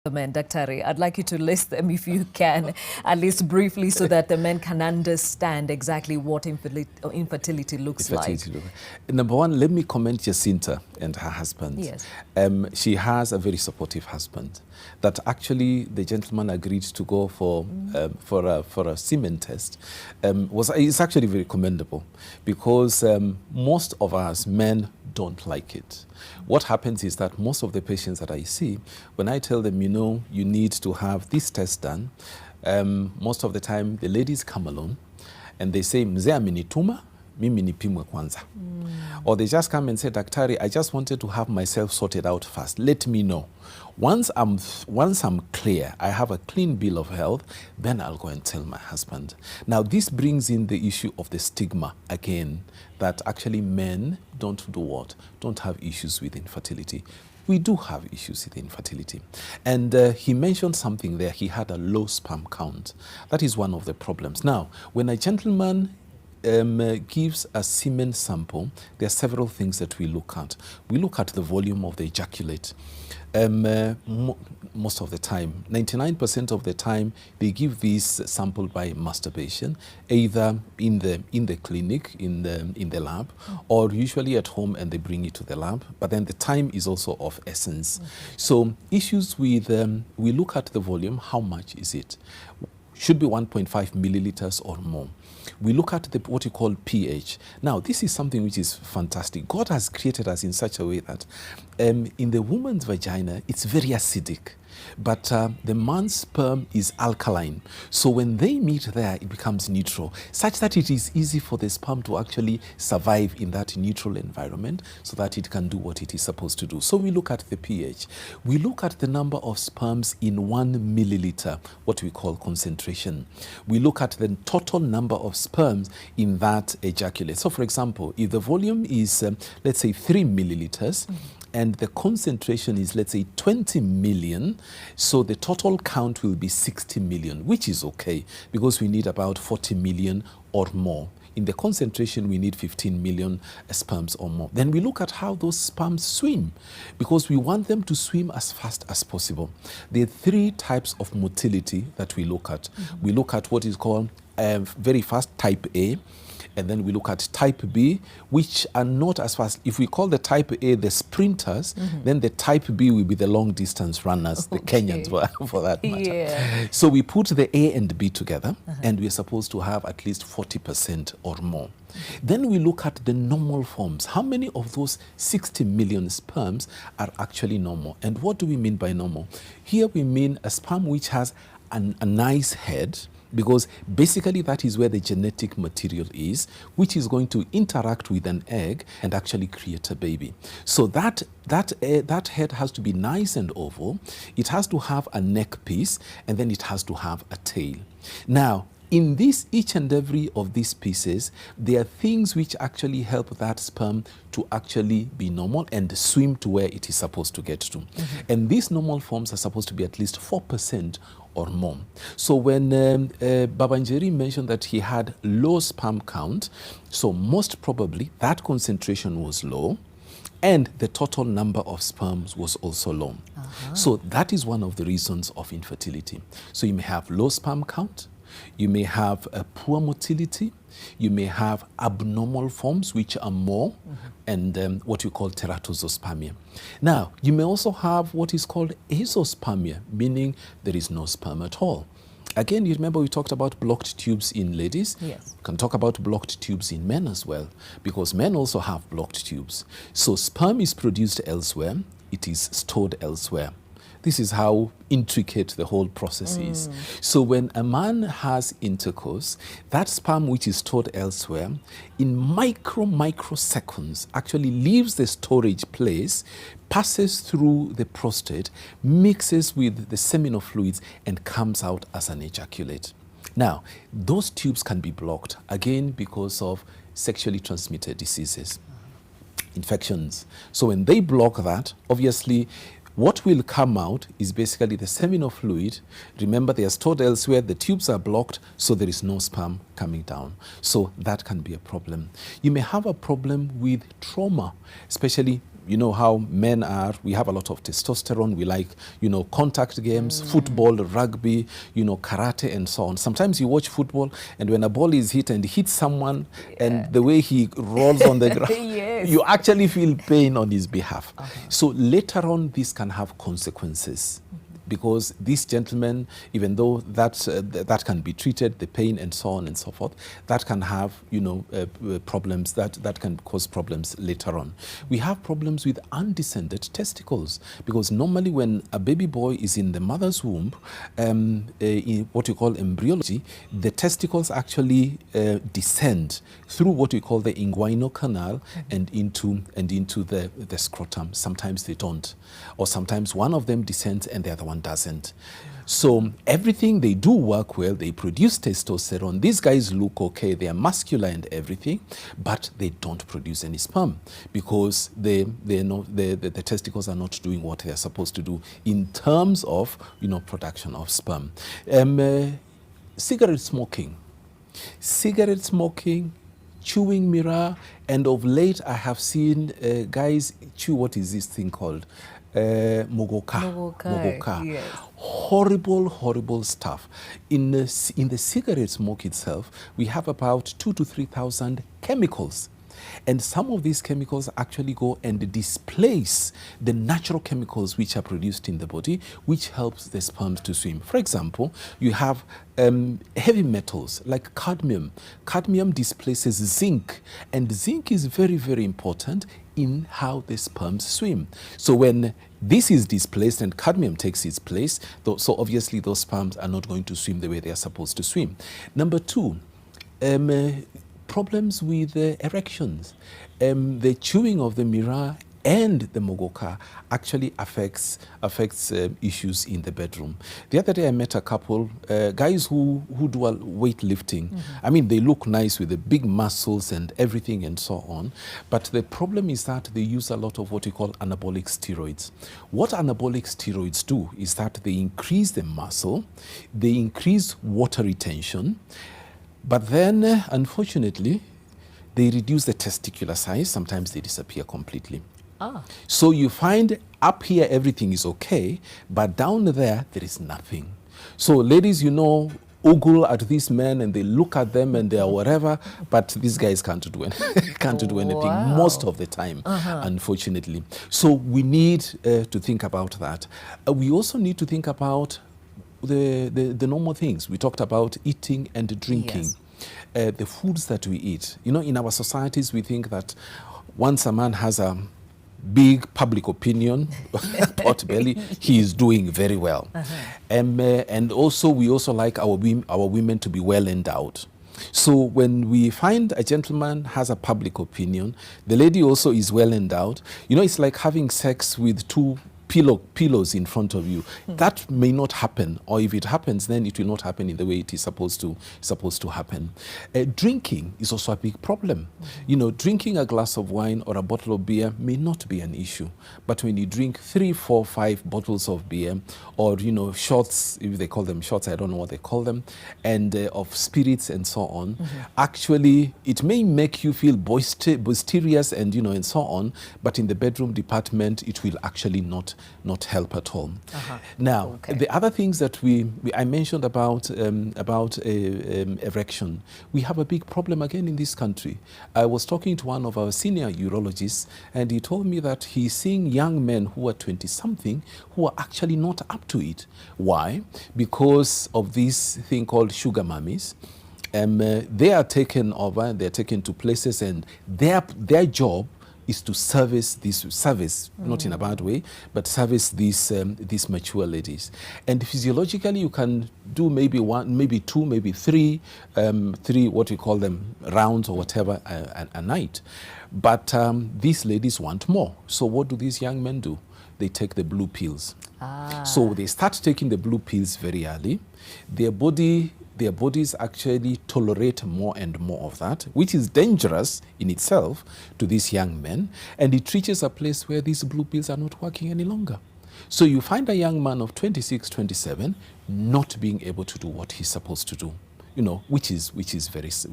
The men, Daktari, I'd like you to list them if you can, at least briefly, so that the men can understand exactly what infertility looks like. Number one, let me commend Jacinta and her husband. Yes. She has a very supportive husband. That actually the gentleman agreed to go for a semen test is actually very commendable, because most of us men don't like it. What happens is that most of the patients that I see, when I tell them, you need to have this test done, most of the time the ladies come alone and they say, mzee amenituma, mimi nipimwe kwanza. Or they just come and say, Daktari, I just wanted to have myself sorted out first. Let me know. Once I'm clear, I have a clean bill of health, then I'll go and tell my husband. Now, this brings in the issue of the stigma again, that actually men don't do what? Don't have issues with infertility. We do have issues with infertility. And he mentioned something there. He had a low sperm count. That is one of the problems. Now, when a gentleman gives a semen sample, there are several things that we look at. We look at the volume of the ejaculate. Most of the time, 99% of the time, they give this sample by masturbation, either in the clinic, in the lab, or usually at home, and they bring it to the lab. But then the time is also of essence. So issues with, we look at the volume, how much is it? Should be 1.5 milliliters or more. We look at what you call pH. Now, this is something which is fantastic. God has created us in such a way that in the woman's vagina, it's very acidic. But the man's sperm is alkaline. So when they meet there, it becomes neutral, such that it is easy for the sperm to actually survive in that neutral environment so that it can do what it is supposed to do. So we look at the pH. We look at the number of sperms in 1 milliliter, what we call concentration. We look at the total number of sperms in that ejaculate. So for example, if the volume is, let's say, 3 milliliters, and the concentration is, let's say, 20 million, so the total count will be 60 million, which is okay, because we need about 40 million or more. In the concentration, we need 15 million sperms or more. Then we look at how those sperms swim, because we want them to swim as fast as possible. There are 3 types of motility that we look at. We look at what is called very fast, type A, and then we look at type B, which are not as fast. If we call the type A the sprinters, then the type B will be the long distance runners, the Kenyans for that matter. Yeah. So we put the A and B together, and we're supposed to have at least 40% or more. Then we look at the normal forms. How many of those 60 million sperms are actually normal? And what do we mean by normal? Here we mean a sperm which has a nice head, because basically that is where the genetic material is, which is going to interact with an egg and actually create a baby. So that head has to be nice and oval. It has to have a neck piece, and then it has to have a tail. Now, in each and every of these pieces, there are things which actually help that sperm to actually be normal and swim to where it is supposed to get to. And these normal forms are supposed to be at least 4% or more. So when Babanjeri mentioned that he had low sperm count, so most probably that concentration was low, and the total number of sperms was also low. So that is one of the reasons of infertility. So you may have low sperm count, you may have a poor motility, you may have abnormal forms which are more, and what you call teratozospermia. Now, you may also have what is called azoospermia, meaning there is no sperm at all. Again, you remember we talked about blocked tubes in ladies? Yes. We can talk about blocked tubes in men as well, because men also have blocked tubes. So sperm is produced elsewhere, it is stored elsewhere. This is how intricate the whole process is. So when a man has intercourse, that sperm which is stored elsewhere, in microseconds, actually leaves the storage place, passes through the prostate, mixes with the seminal fluids, and comes out as an ejaculate. Now, those tubes can be blocked, again, because of sexually transmitted diseases, infections. So when they block that, obviously, what will come out is basically the seminal fluid. Remember, they are stored elsewhere, the tubes are blocked, so there is no sperm coming down. So that can be a problem. You may have a problem with trauma, especially you know how men are. We have a lot of testosterone. We like, you know, contact games, football, rugby, you know, karate, and so on. Sometimes you watch football, and when a ball is hit and hits someone, and the way he rolls on the ground, Yes. you actually feel pain on his behalf. Uh-huh. So later on, this can have consequences. Because these gentlemen, even though that can be treated, the pain and so on and so forth, that can have, you know, problems, that can cause problems later on. We have problems with undescended testicles, because normally when a baby boy is in the mother's womb, in what we call embryology, the testicles actually descend through what we call the inguinal canal and into the scrotum. Sometimes they don't, or sometimes one of them descends and the other one doesn't. So everything they do work well, they produce testosterone. These guys look okay, they are muscular and everything, but they don't produce any sperm because the testicles are not doing what they are supposed to do in terms of, you know, production of sperm. Cigarette smoking, chewing mirror, and of late I have seen guys chew, what is this thing called? Mogoka. Yes. Horrible stuff. In the cigarette smoke itself, we have about 2,000 to 3,000 chemicals. And some of these chemicals actually go and displace the natural chemicals which are produced in the body, which helps the sperms to swim. For example, you have heavy metals like cadmium. Cadmium displaces zinc, and zinc is very, very important in how the sperms swim. So when this is displaced and cadmium takes its place, so obviously those sperms are not going to swim the way they are supposed to swim. Number two, problems with erections. The chewing of the miraa and the mogoka actually affects issues in the bedroom. The other day I met a couple, guys who do weightlifting. I mean, they look nice with the big muscles and everything and so on, but the problem is that they use a lot of what we call anabolic steroids. What anabolic steroids do is that they increase the muscle, they increase water retention, but then, unfortunately, they reduce the testicular size. Sometimes they disappear completely. So you find up here everything is okay, but down there is nothing. So ladies, you know, ogle at these men and they look at them and they are whatever, but these guys can't do anything most of the time, unfortunately. So we need to think about that. We also need to think about the normal things. We talked about eating and drinking. Yes. The foods that we eat. You know, in our societies, we think that once a man has a big public opinion, pot belly, he is doing very well. And also, we also like our women to be well endowed. So when we find a gentleman has a public opinion, the lady also is well endowed. You know, it's like having sex with two pillows in front of you. That may not happen, or if it happens, then it will not happen in the way it is supposed to happen. Drinking is also a big problem. You know, drinking a glass of wine or a bottle of beer may not be an issue, but when you drink 3, 4, 5 bottles of beer, or, you know, shots, if they call them shots, I don't know what they call them, and of spirits and so on, actually it may make you feel boisterous and, you know, and so on, but in the bedroom department it will actually not help at all. Now, the other things that I mentioned about erection, we have a big problem again in this country. I was talking to one of our senior urologists, and he told me that he's seeing young men who are 20-something who are actually not up to it. Why? Because of this thing called sugar mummies. They are taken over, they're taken to places, and their job is to service, not in a bad way, but service these mature ladies. And physiologically, you can do maybe 1, maybe 2, maybe 3, what we call them, rounds or whatever a night. But these ladies want more. So what do these young men do? They take the blue pills. So they start taking the blue pills very early. Their bodies actually tolerate more and more of that, which is dangerous in itself to these young men, and it reaches a place where these blue pills are not working any longer. So you find a young man of 26, 27 not being able to do what he's supposed to do, you know, which is very sad.